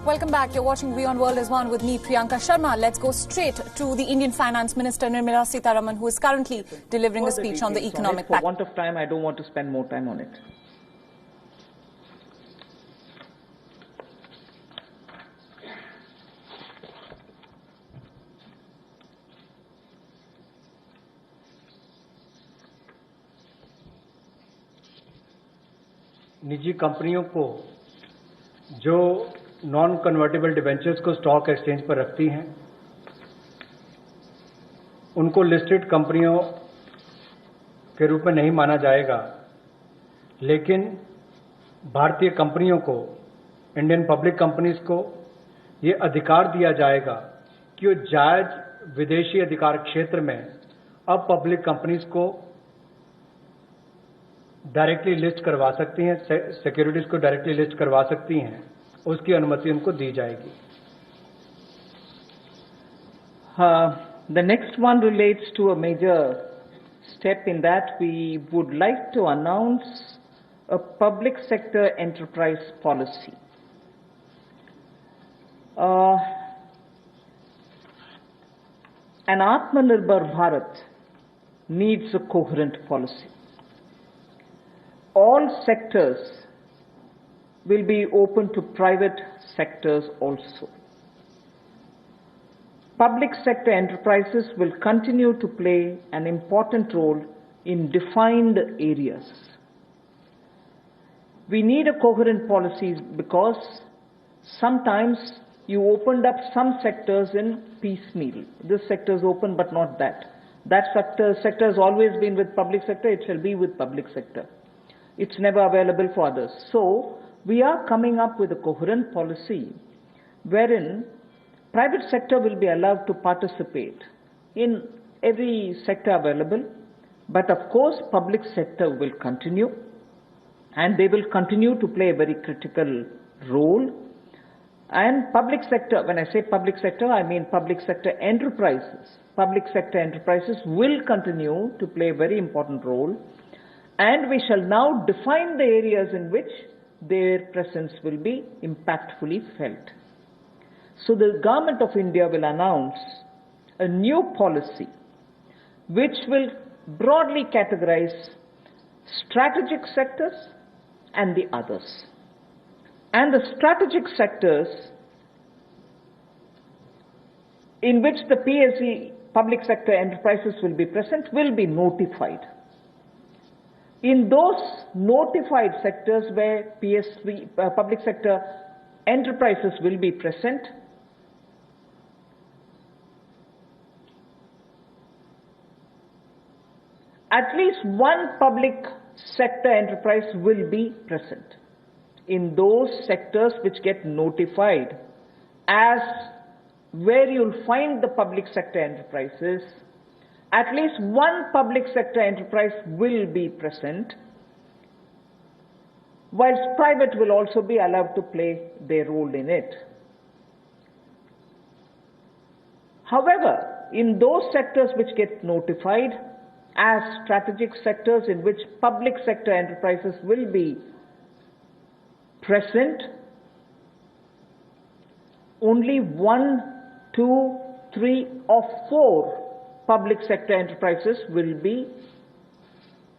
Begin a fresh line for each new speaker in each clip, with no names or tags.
Welcome back. You're watching Beyond World is One with me, Priyanka Sharma. Let's go straight to the Indian Finance Minister, Nirmala Sitharaman, who is currently delivering a speech on the economic package.
For want of time, I don't want to spend more time on it.
निजी कंपनियों को जो non convertible debentures को stock exchange पर रखती हैं, उनको listed कंपनियों के रूप में नहीं माना जाएगा, लेकिन भारतीय कंपनियों को, इंडियन पब्लिक कंपनीज को ये अधिकार दिया जाएगा कि वो जायज विदेशी अधिकार क्षेत्र में अब पब्लिक कंपनीज को डायरेक्टली लिस्ट करवा सकती हैं, सिक्योरिटीज को डायरेक्टली लिस्ट करवा सकती हैं, उसकी अनुमति उनको दी जाएगी।
The next one relates to a major step in that we would like to announce a public sector enterprise policy. An Atmanirbhar Bharat needs a coherent policy. All sectors will be open to private sectors also. Public sector enterprises will continue to play an important role in defined areas. We need a coherent policy because sometimes you opened up some sectors in piecemeal. This sector is open but not that. That sector has always been with public sector, it shall be with public sector. It's never available for others. So, we are coming up with a coherent policy wherein private sector will be allowed to participate in every sector available, but of course public sector will continue, and they will continue to play a very critical role. And public sector, when I say public sector, I mean public sector enterprises. Public sector enterprises will continue to play a very important role, and we shall now define the areas in which their presence will be impactfully felt. So the Government of India will announce a new policy which will broadly categorize strategic sectors and the others. And the strategic sectors in which the PSE, public sector enterprises, will be present will be notified. In those notified sectors where PSV, public sector enterprises will be present, at least one public sector enterprise will be present. In those sectors which get notified as where you'll find the public sector enterprises, at least one public sector enterprise will be present, whilst private will also be allowed to play their role in it. However, in those sectors which get notified as strategic sectors in which public sector enterprises will be present, only 1, 2, 3 or 4 public sector enterprises will be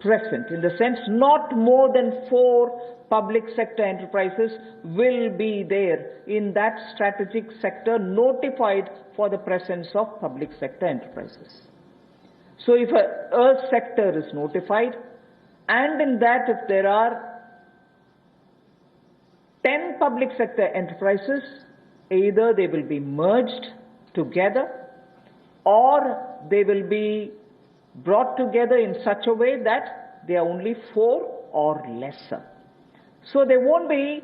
present. In the sense, not more than 4 public sector enterprises will be there in that strategic sector notified for the presence of public sector enterprises. So if a sector is notified, and in that if there are 10 public sector enterprises, either they will be merged together or they will be brought together in such a way that they are only 4 or lesser. So there won't be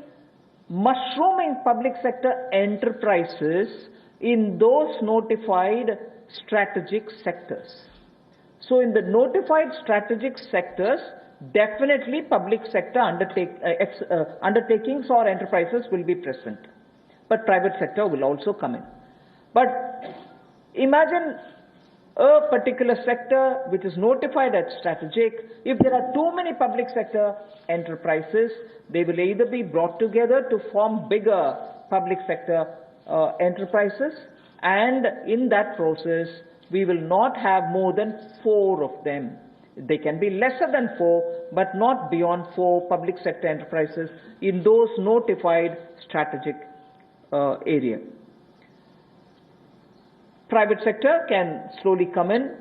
mushrooming public sector enterprises in those notified strategic sectors. So in the notified strategic sectors, definitely public sector undertakings or enterprises will be present, but private sector will also come in. But imagine a particular sector which is notified as strategic. If there are too many public sector enterprises, they will either be brought together to form bigger public sector enterprises, and in that process, we will not have more than 4 of them. They can be lesser than 4, but not beyond 4 public sector enterprises in those notified strategic area. Private sector can slowly come in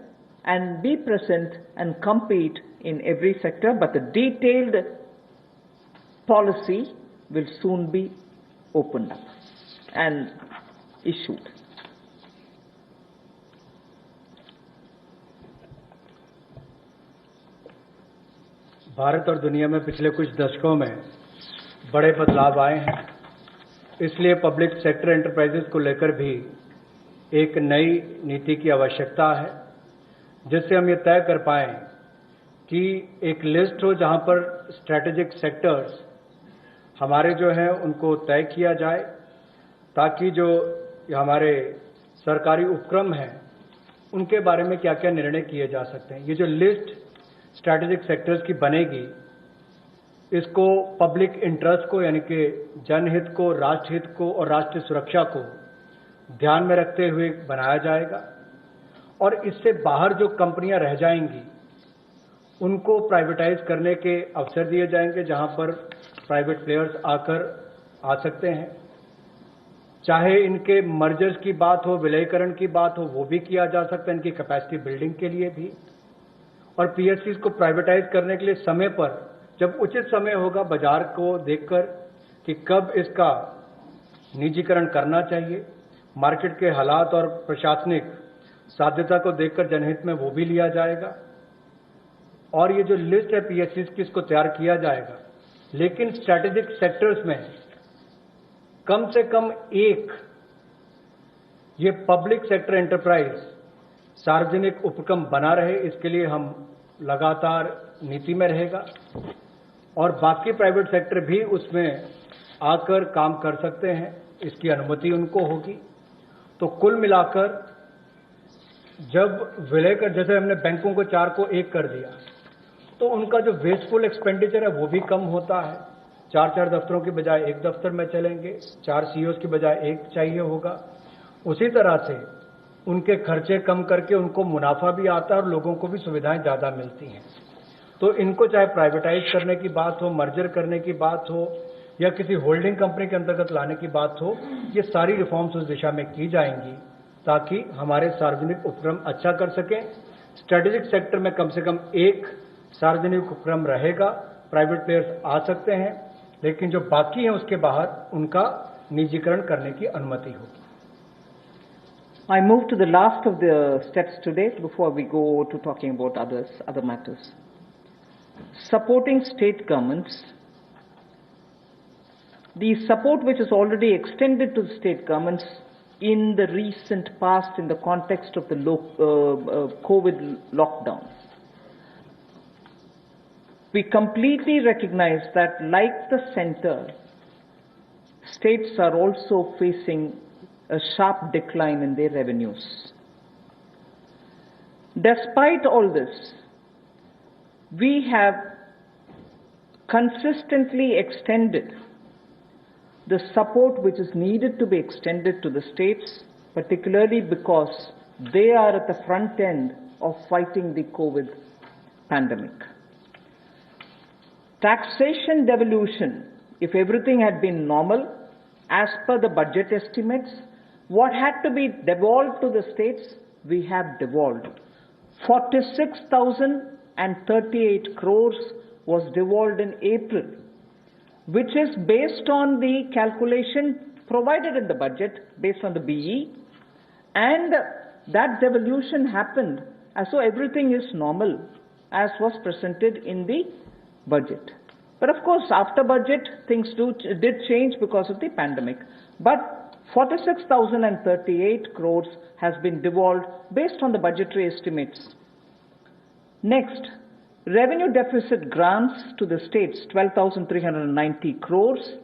and be present and compete in every sector, but the detailed policy will soon be opened up and issued.
Bharat और दुनिया में पिछले कुछ दशकों में बड़े बदलाव आए हैं, इसलिए पब्लिक सेक्टर एंटरप्राइजेस को लेकर भी एक नई नीति की आवश्यकता है, जिससे हम ये तय कर पाएं कि एक लिस्ट हो जहां पर स्ट्रैटेजिक सेक्टर्स हमारे जो हैं उनको तय किया जाए, ताकि जो हमारे सरकारी उपक्रम हैं उनके बारे में क्या क्या निर्णय किए जा सकते हैं। ये जो लिस्ट स्ट्रैटेजिक सेक्टर्स की बनेगी, इसको पब्लिक इंटरेस्ट को यानी कि जनहित को, राष्ट्रहित को और राष्ट्रीय सुरक्षा को ध्यान में रखते हुए बनाया जाएगा, और इससे बाहर जो कंपनियां रह जाएंगी उनको प्राइवेटाइज करने के अवसर दिए जाएंगे, जहां पर प्राइवेट प्लेयर्स आकर आ सकते हैं। चाहे इनके मर्जर्स की बात हो, विलयीकरण की बात हो, वो भी किया जा सकता है, इनकी कैपेसिटी बिल्डिंग के लिए भी। और पीएससीज को प्राइवेटाइज करने के लिए समय पर, जब उचित समय होगा, बाजार को देखकर कि कब इसका निजीकरण करना चाहिए, मार्केट के हालात और प्रशासनिक साध्यता को देखकर जनहित में वो भी लिया जाएगा। और ये जो लिस्ट है पीएससीज की, इसको तैयार किया जाएगा, लेकिन स्ट्रैटेजिक सेक्टर्स में कम से कम एक ये पब्लिक सेक्टर एंटरप्राइज सार्वजनिक उपक्रम बना रहे, इसके लिए हम लगातार नीति में रहेगा, और बाकी प्राइवेट सेक्टर भी उसमें आकर काम कर सकते हैं, इसकी अनुमति उनको होगी। तो कुल मिलाकर जब विलय कर, जैसे हमने बैंकों को 4 को 1 कर दिया, तो उनका जो वेस्टफुल एक्सपेंडिचर है वो भी कम होता है। 4 दफ्तरों की बजाय 1 दफ्तर में चलेंगे, 4 सीईओज की बजाय 1 चाहिए होगा। उसी तरह से उनके खर्चे कम करके उनको मुनाफा भी आता है और लोगों को भी सुविधाएं ज्यादा मिलती हैं। तो इनको चाहे प्राइवेटाइज करने की बात हो, मर्जर करने की बात हो, या किसी होल्डिंग कंपनी के अंतर्गत लाने की बात हो, ये सारी रिफॉर्म्स उस दिशा में की जाएंगी, ताकि हमारे सार्वजनिक उपक्रम अच्छा कर सकें। स्ट्रेटेजिक सेक्टर में कम से कम एक सार्वजनिक उपक्रम रहेगा, प्राइवेट प्लेयर्स आ सकते हैं, लेकिन जो बाकी हैं उसके बाहर उनका निजीकरण करने की अनुमति होगी।
I move to the last of the steps today before we go to talking about other matters. Supporting state governments. The support which is already extended to the state governments in the recent past in the context of the COVID lockdown. We completely recognize that, like the center, states are also facing a sharp decline in their revenues. Despite all this, we have consistently extended the support which is needed to be extended to the states, particularly because they are at the front end of fighting the COVID pandemic. Taxation devolution, if everything had been normal, as per the budget estimates, what had to be devolved to the states, we have devolved. 46,038 crores was devolved in April, which is based on the calculation provided in the budget, based on the BE, and that devolution happened as though everything is normal, as was presented in the budget. But of course, after budget, things did change because of the pandemic. But 46,038 crores has been devolved based on the budgetary estimates. Next, revenue deficit grants to the states, 12,390 crores,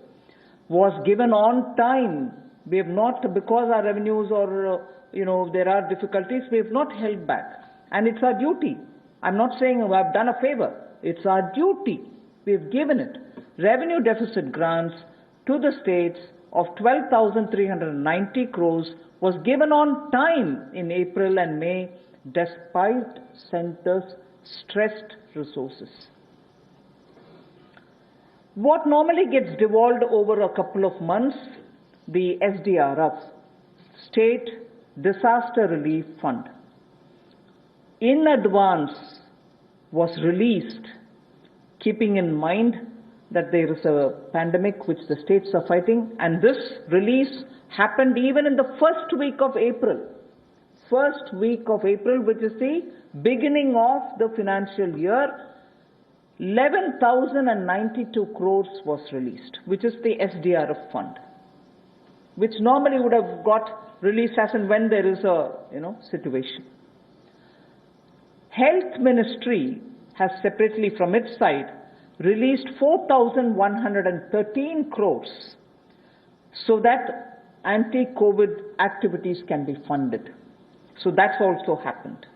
was given on time. We have not, because our revenues or, there are difficulties, we have not held back. And it's our duty. I'm not saying we have done a favor. It's our duty. We have given it. Revenue deficit grants to the states of 12,390 crores was given on time in April and May despite centers' stressed resources. What normally gets devolved over a couple of months, the SDRF, State Disaster Relief Fund, in advance was released, keeping in mind that there is a pandemic which the states are fighting, and this release happened even in the first week of April. First week of April, which is the beginning of the financial year, 11,092 crores was released, which is the SDRF fund, which normally would have got released as and when there is a situation. Health Ministry has separately from its side released 4,113 crores so that anti-COVID activities can be funded. So that's also happened.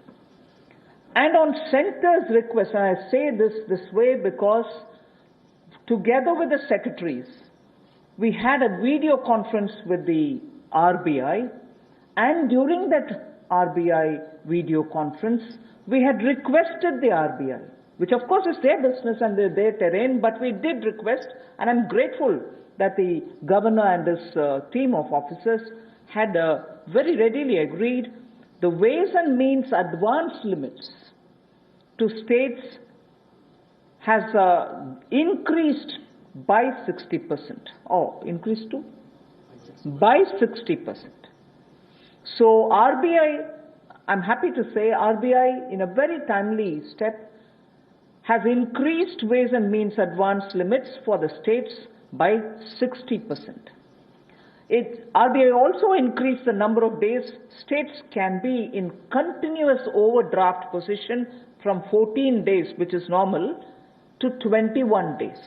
And on center's request, and I say this way because together with the secretaries, we had a video conference with the RBI, and during that RBI video conference, we had requested the RBI, which of course is their business and their terrain, but we did request, and I'm grateful that the governor and his team of officers had very readily agreed the ways and means advance limits to states has increased by 60%. Increased to? By 60%. So RBI, I'm happy to say, RBI in a very timely step has increased ways and means advance limits for the states by 60%. RBI also increased the number of days states can be in continuous overdraft position from 14 days, which is normal, to 21 days.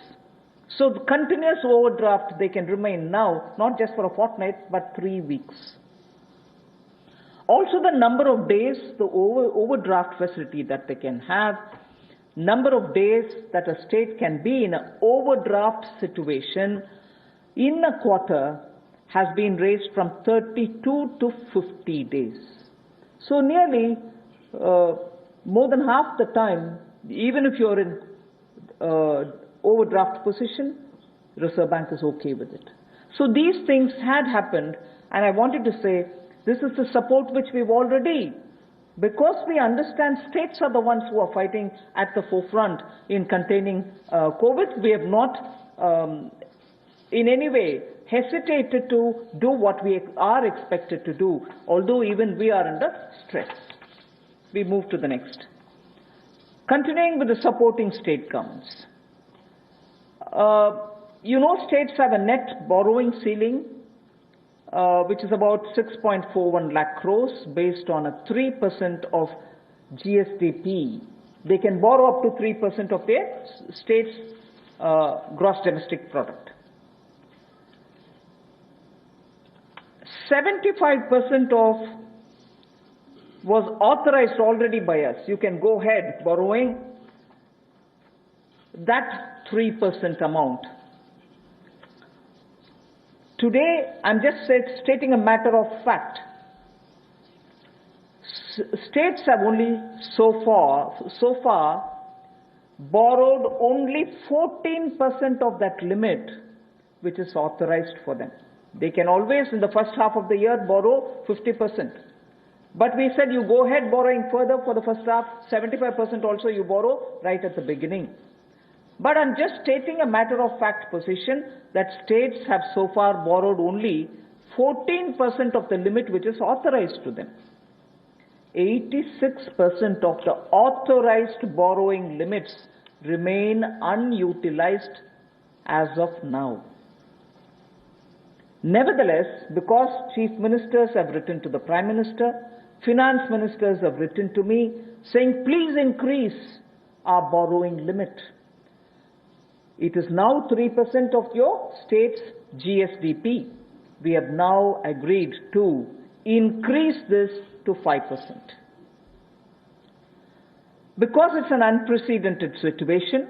So the continuous overdraft they can remain now, not just for a fortnight, but 3 weeks. Also the number of days, the overdraft facility that they can have, number of days that a state can be in an overdraft situation in a quarter has been raised from 32 to 50 days. So nearly more than half the time, even if you're in overdraft position, Reserve Bank is okay with it. So these things had happened, and I wanted to say this is the support which we've already, because we understand states are the ones who are fighting at the forefront in containing COVID. We have not in any way hesitated to do what we are expected to do, although even we are under stress. We move to the next. Continuing with the supporting state governments. States have a net borrowing ceiling, which is about 6.41 lakh crores based on a 3% of GSDP. They can borrow up to 3% of their state's gross domestic product. 75% of was authorized already by us. You can go ahead borrowing that 3% amount. Today, I'm just stating a matter of fact. States have only so far borrowed only 14% of that limit which is authorized for them. They can always, in the first half of the year, borrow 50%. But we said you go ahead borrowing further for the first half, 75% also you borrow right at the beginning. But I'm just stating a matter of fact position that states have so far borrowed only 14% of the limit which is authorized to them. 86% of the authorized borrowing limits remain unutilized as of now. Nevertheless, because chief ministers have written to the Prime Minister, finance ministers have written to me saying, please increase our borrowing limit. It is now 3% of your state's GSDP. We have now agreed to increase this to 5%. Because it's an unprecedented situation,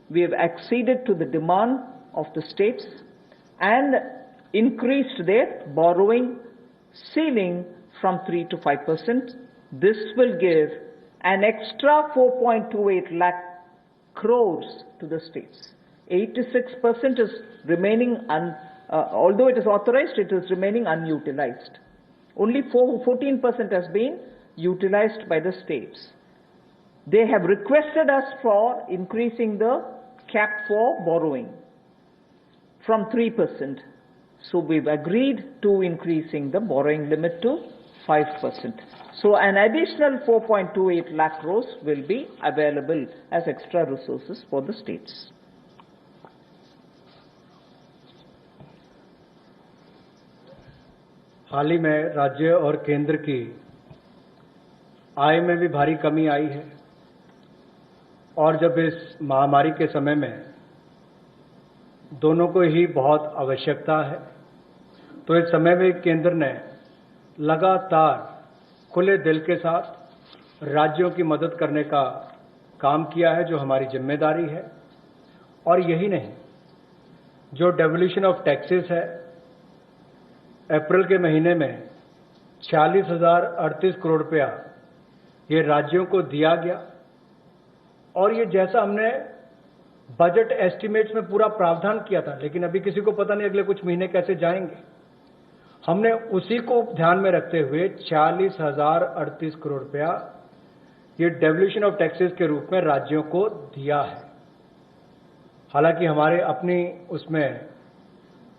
we have acceded to the demand of the states, and increased their borrowing ceiling from 3 to 5%. This will give an extra 4.28 lakh crores to the states. 86% is remaining, although it is authorized, it is remaining unutilized. Only 14% has been utilized by the states. They have requested us for increasing the cap for borrowing from 3%. So we've agreed to increasing the borrowing limit to 5%. So an additional 4.28 lakh crores will be available as extra resources for the states.
हाल ही में राज्य और केंद्र की आय में भी भारी कमी आई है और जब इस महामारी के समय में दोनों को ही बहुत आवश्यकता है तो इस समय में केंद्र ने लगातार खुले दिल के साथ राज्यों की मदद करने का काम किया है, जो हमारी जिम्मेदारी है। और यही नहीं, जो डेवोल्यूशन ऑफ टैक्सेस है, अप्रैल के महीने में 46,038 करोड़ रुपया ये राज्यों को दिया गया और ये जैसा हमने बजट एस्टिमेट्स में पूरा प्रावधान किया था, लेकिन अभी किसी को पता नहीं अगले कुछ महीने कैसे जाएंगे। हमने उसी को ध्यान में रखते हुए 40,038 करोड़ रुपया ये डेवोल्यूशन ऑफ टैक्सेस के रूप में राज्यों को दिया है। हालांकि हमारे अपनी उसमें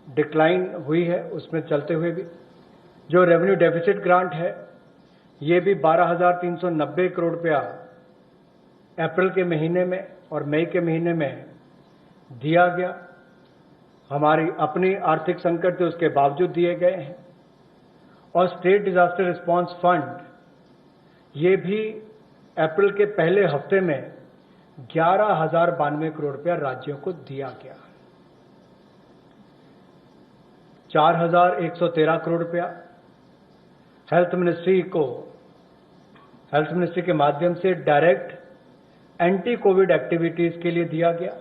डिक्लाइन हुई है, उसमें चलते हुए भी जो रेवेन्यू डेफिसिट ग्रांट है ये भी 12,390 करोड़ रुपया अप्रैल के महीने में और मई के महीने में दिया गया। हमारी अपनी आर्थिक संकट थे उसके बावजूद दिए गए हैं। और स्टेट डिजास्टर रिस्पांस फंड ये भी अप्रैल के पहले हफ्ते में 11,092 करोड़ रुपया राज्यों को दिया गया। 4,113 करोड़ रुपया हेल्थ मिनिस्ट्री के माध्यम से डायरेक्ट एंटी कोविड एक्टिविटीज के लिए दिया गया।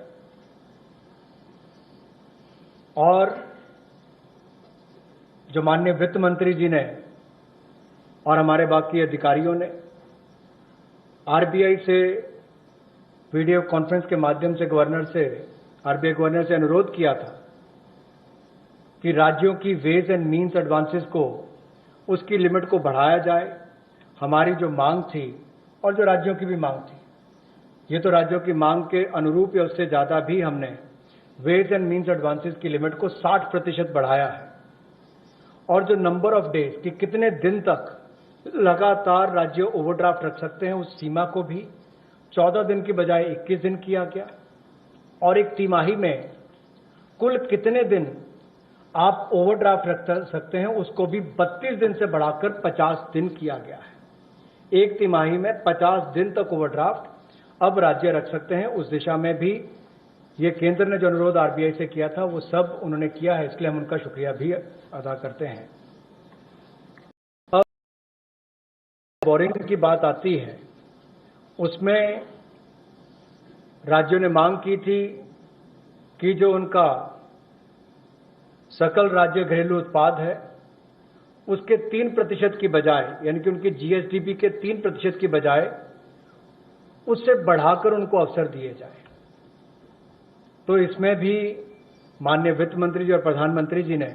और जो माननीय वित्त मंत्री जी ने और हमारे बाकी अधिकारियों ने आरबीआई से वीडियो कॉन्फ्रेंस के माध्यम से आरबीआई गवर्नर से अनुरोध किया था कि राज्यों की वेज एंड मीन्स एडवांसेस को उसकी लिमिट को बढ़ाया जाए। हमारी जो मांग थी और जो राज्यों की भी मांग थी, ये तो राज्यों की मांग के अनुरूप या उससे ज्यादा भी हमने वेज एंड मीन्स एडवांसेस की लिमिट को 60% बढ़ाया है। और जो नंबर ऑफ डेज कि कितने दिन तक लगातार राज्य ओवरड्राफ्ट रख सकते हैं, उस सीमा को भी 14 दिन की बजाय 21 दिन किया गया। और एक तिमाही में कुल कितने दिन आप ओवरड्राफ्ट रख सकते हैं उसको भी 32 दिन से बढ़ाकर 50 दिन किया गया है। एक तिमाही में 50 दिन तक ओवरड्राफ्ट अब राज्य रख सकते हैं। उस दिशा में भी ये केंद्र ने जो अनुरोध आरबीआई से किया था वो सब उन्होंने किया है, इसलिए हम उनका शुक्रिया भी अदा करते हैं। अब बोरिंग की बात आती है, उसमें राज्यों ने मांग की थी कि जो उनका सकल राज्य घरेलू उत्पाद है उसके 3% की बजाय, यानी कि उनकी जीएसडीपी के 3% की बजाय उससे बढ़ाकर उनको अवसर दिए जाए। तो इसमें भी माननीय वित्त मंत्री जी और प्रधानमंत्री जी ने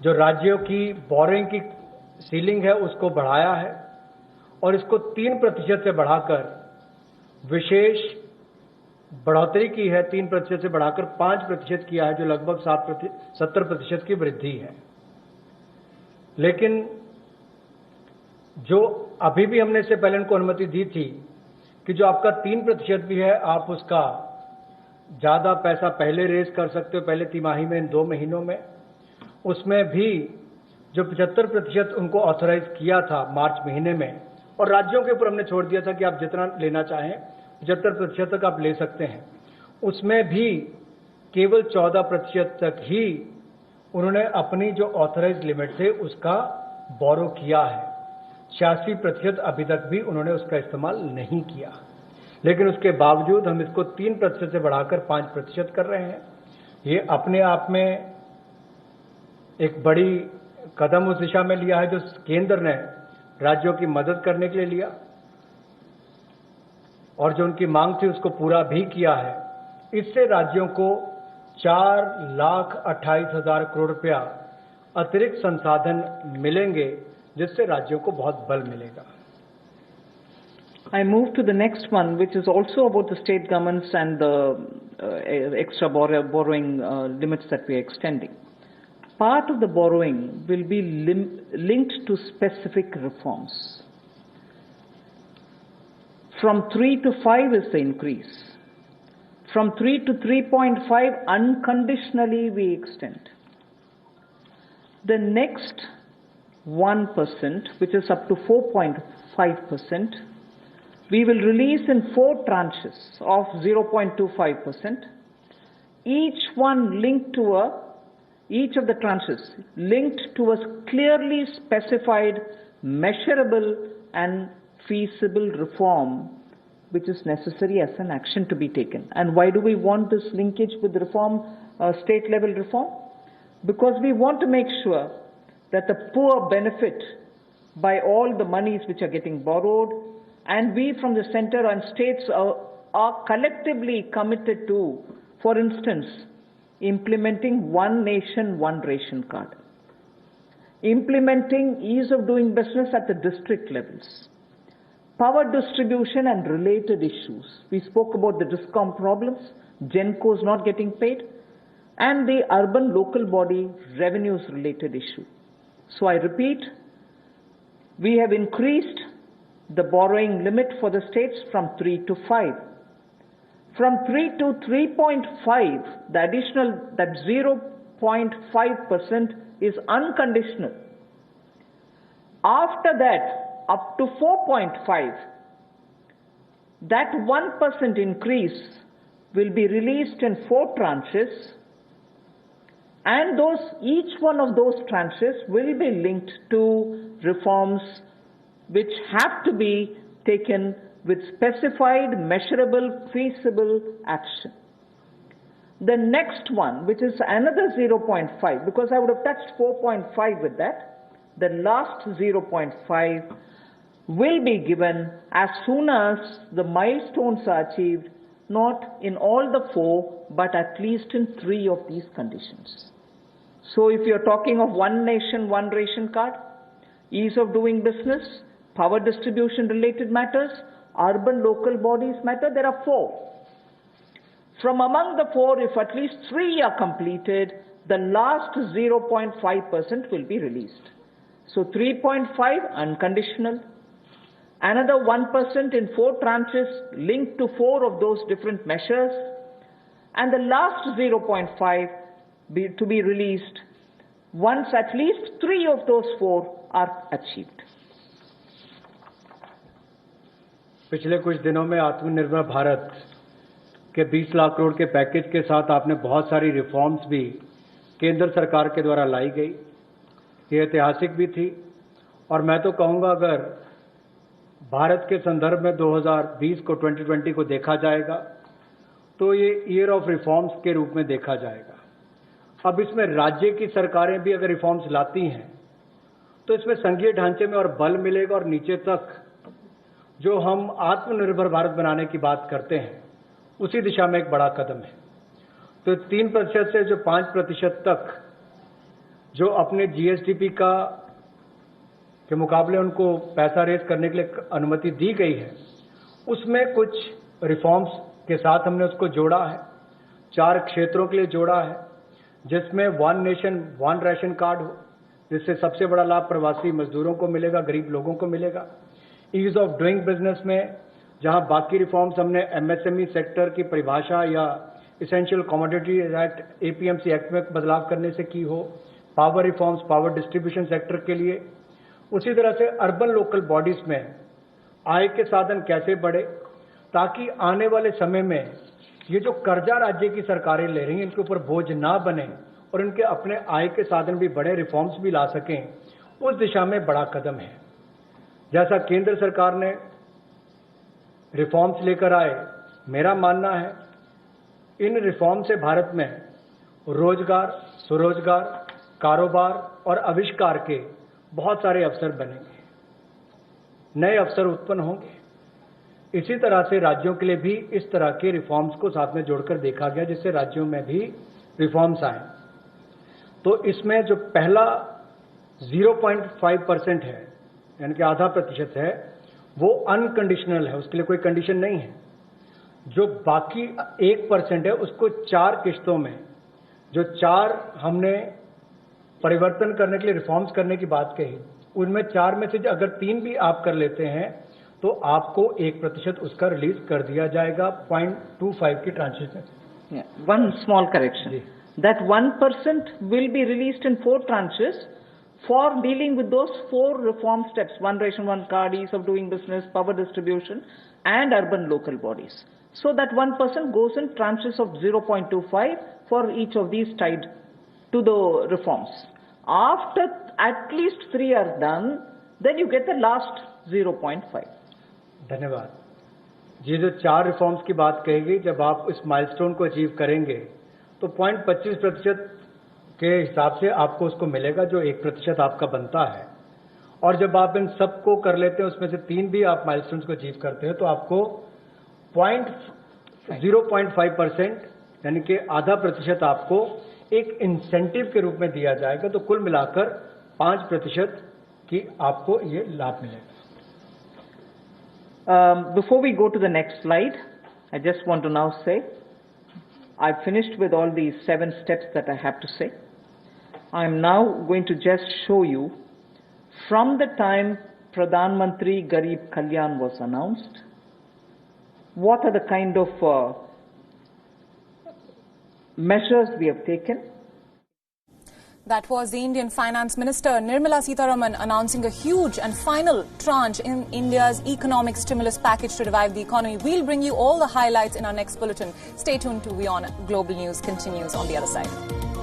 जो राज्यों की बोरिंग की सीलिंग है उसको बढ़ाया है और इसको 3% से बढ़ाकर विशेष बढ़ोतरी की है। 3% से बढ़ाकर 5% किया है, जो लगभग 70% की वृद्धि है। लेकिन जो अभी भी हमने इससे पहले उनको अनुमति दी थी कि जो आपका 3% भी है आप उसका ज्यादा पैसा पहले रेज कर सकते हो, पहले तिमाही में, इन 2 महीनों में। उसमें भी जो 75% उनको ऑथराइज किया था मार्च महीने में, और राज्यों के ऊपर हमने छोड़ दिया था कि आप जितना लेना चाहें 75% तक आप ले सकते हैं, उसमें भी केवल 14% तक ही उन्होंने अपनी जो ऑथराइज लिमिट थे उसका बोरो किया है। 86% अभी तक भी उन्होंने उसका इस्तेमाल नहीं किया। लेकिन उसके बावजूद हम इसको 3% से बढ़ाकर 5% कर रहे हैं, ये अपने आप में एक बड़ी कदम उस दिशा में लिया है जो केंद्र ने राज्यों की मदद करने के लिए लिया और जो उनकी मांग थी उसको पूरा भी किया है। इससे राज्यों को 4,28,000 करोड़ रुपया अतिरिक्त संसाधन मिलेंगे, जिससे राज्यों को बहुत बल मिलेगा।
I move to the next one, which is also about the state governments and the extra borrowing limits that we are extending. Part of the borrowing will be linked to specific reforms. From 3 to 5 is the increase. From 3 to 3.5, unconditionally we extend. The next 1%, which is up to 4.5%, we will release in 4 tranches of 0.25%, each of the tranches linked to a clearly specified, measurable and feasible reform which is necessary as an action to be taken. And why do we want this linkage with reform, state level reform? Because we want to make sure that the poor benefit by all the monies which are getting borrowed, and we from the center and states are collectively committed to, for instance, implementing one nation, one ration card, implementing ease of doing business at the district levels, power distribution and related issues. We spoke about the DISCOM problems, GENCOs not getting paid, and the urban local body revenues related issue. So I repeat, we have increased the borrowing limit for the states from 3 to 5. From 3 to 3.5, the additional, that 0.5% is unconditional. After that, up to 4.5, that 1% increase will be released in 4 tranches, and each one of those tranches will be linked to reforms which have to be taken with specified, measurable, feasible action. The next one, which is another 0.5, because I would have touched 4.5 with that, the last 0.5 will be given as soon as the milestones are achieved, not in all the 4, but at least in 3 of these conditions. So if you're talking of one nation, one ration card, ease of doing business, power distribution related matters, urban local bodies matter, there are 4. From among the 4, if at least 3 are completed, the last 0.5% will be released. So 3.5 unconditional, another 1% in 4 tranches linked to 4 of those different measures, and the last 0.5 to be released once at least 3 of those 4 are achieved.
पिछले कुछ दिनों में आत्मनिर्भर भारत के 20 लाख करोड़ के package के साथ आपने बहुत सारी रिफॉर्म्स भी केंद्र सरकार के द्वारा लाई गई। ये ऐतिहासिक भी थी, और मैं तो कहूँगा अगर भारत के संदर्भ में 2020 को 2020 को देखा जाएगा तो ये ईयर ऑफ रिफॉर्म्स के रूप में देखा जाएगा। अब इसमें राज्य की सरकारें भी अगर रिफॉर्म्स लाती हैं तो इसमें संघीय ढांचे में और बल मिलेगा, और नीचे तक जो हम आत्मनिर्भर भारत बनाने की बात करते हैं उसी दिशा में एक बड़ा कदम है। तो 3% से जो 5% तक जो अपने जीएसडीपी के मुकाबले उनको पैसा रेज करने के लिए अनुमति दी गई है, उसमें कुछ रिफॉर्म्स के साथ हमने उसको जोड़ा है, 4 क्षेत्रों के लिए जोड़ा है, जिसमें one nation one ration card हो, जिससे सबसे बड़ा लाभ प्रवासी मजदूरों को मिलेगा, गरीब लोगों को मिलेगा। ईज ऑफ डूइंग बिजनेस में जहां बाकी रिफॉर्म्स हमने एमएसएमई सेक्टर की परिभाषा या essential commodity act APMC act में बदलाव करने से की हो, power reforms power distribution sector के लिए, उसी तरह से अर्बन लोकल बॉडीज में आय के साधन कैसे बढ़े ताकि आने वाले समय में ये जो कर्जा राज्य की सरकारें ले रही हैं इनके ऊपर बोझ ना बने और इनके अपने आय के साधन भी बढ़े, रिफॉर्म्स भी ला सकें, उस दिशा में बड़ा कदम है। जैसा केंद्र सरकार ने रिफॉर्म्स लेकर आए, मेरा मानना है इन रिफॉर्म से भारत में रोजगार, स्वरोजगार, कारोबार और आविष्कार के बहुत सारे अवसर बनेंगे, नए अवसर उत्पन्न होंगे। इसी तरह से राज्यों के लिए भी इस तरह के रिफॉर्म्स को साथ में जोड़कर देखा गया, जिससे राज्यों में भी रिफॉर्म्स आए। तो इसमें जो पहला 0.5% है, यानी कि आधा प्रतिशत है, वो अनकंडीशनल है, उसके लिए कोई कंडीशन नहीं है। जो बाकी 1% है, उसको 4 किश्तों में, जो 4 हमने परिवर्तन करने के लिए रिफॉर्म्स करने की बात कही, उनमें 4 में से अगर 3 भी आप कर लेते हैं तो आपको 1% उसका रिलीज कर दिया जाएगा 0.25 की ट्रांचेस में।
One small correction. That 1% will be released in 4 tranches for dealing with those 4 reform steps: one ration, one card, ease of doing business, power distribution, and urban local bodies. So that 1% goes in tranches of 0.25 for each of these tied to the reforms. After at least 3 are done, then you get the last 0.5.
धन्यवाद। ये जो 4 reforms की बात कही गई, जब आप इस माइलस्टोन को अचीव करेंगे तो 0.25% के हिसाब से आपको उसको मिलेगा, जो 1% आपका बनता है। और जब आप इन सबको कर लेते हैं, उसमें से 3 भी आप माइलस्टोन्स को अचीव करते हैं, तो आपको 0.5% यानी कि आधा प्रतिशत आपको एक इंसेंटिव के रूप में दिया जाएगा। तो कुल मिलाकर 5% की आपको ये लाभ मिलेगा।
Before we go to the next slide, I just want to now say, I've finished with all these 7 steps that I have to say. I'm now going to just show you, from the time Pradhan Mantri Garib Kalyan was announced, what are the kind of measures we have taken.
That was the Indian Finance Minister Nirmala Sitharaman announcing a huge and final tranche in India's economic stimulus package to revive the economy. We'll bring you all the highlights in our next bulletin. Stay tuned to WION. Global News continues on the other side.